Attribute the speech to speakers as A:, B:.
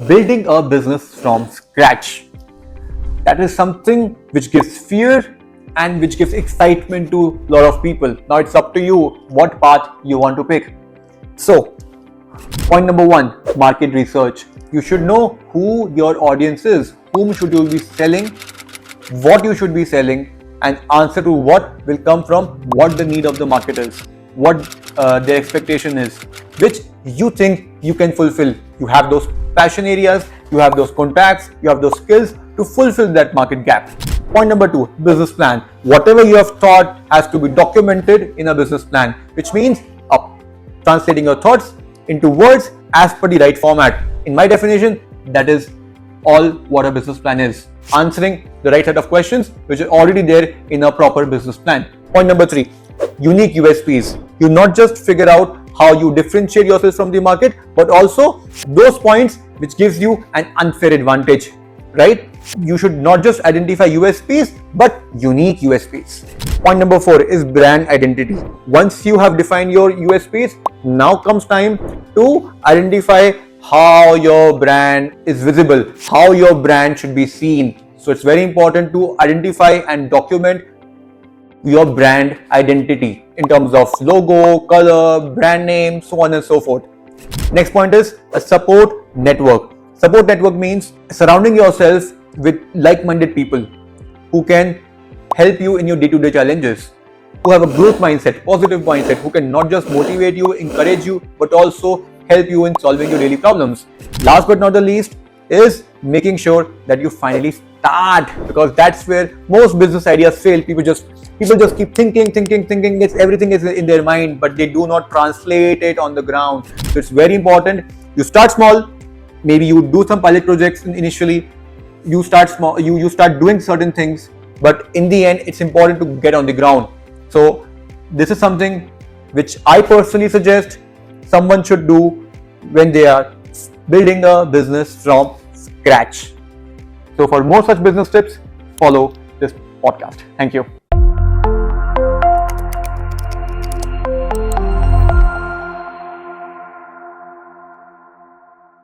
A: building a business from scratch. That is something which gives fear and which gives excitement to a lot of people. Now it's up to you what path you want to pick. So, point number 1, market research. You should know who your audience is, whom should you be selling, what you should be selling, and answer to what will come from what the need of the market is, what their expectation is, which you think you can fulfill. You have those passion areas, you have those contacts, you have those skills to fulfill that market gap. Point number 2, business plan. Whatever you have thought has to be documented in a business plan, which means translating your thoughts into words as per the right format. In my definition, that is all what a business plan is. Answering the right set of questions which are already there in a proper business plan. Point number 3, unique USPs. You not just figure out how you differentiate yourself from the market, but also those points which gives you an unfair advantage, right? You should not just identify USPs, but unique USPs. Point number 4 is brand identity. Once you have defined your USPs, now comes time to identify how your brand is visible, how your brand should be seen. So it's very important to identify and document your brand identity in terms of logo, color, brand name, so on and so forth. Next point is a support network. Support network means surrounding yourself with like-minded people who can help you in your day-to-day challenges, who have a growth mindset, positive mindset, who can not just motivate you, encourage you, but also help you in solving your daily problems. Last but not the least is making sure that you finally start, because that's where most business ideas fail. People just keep thinking. Everything is in their mind, but they do not translate it on the ground. So it's very important. You start small. Maybe you do some pilot projects initially. You start small. You start doing certain things, but in the end, it's important to get on the ground. So this is something which I personally suggest someone should do when they are building a business from scratch. So for more such business tips, follow this podcast. Thank you.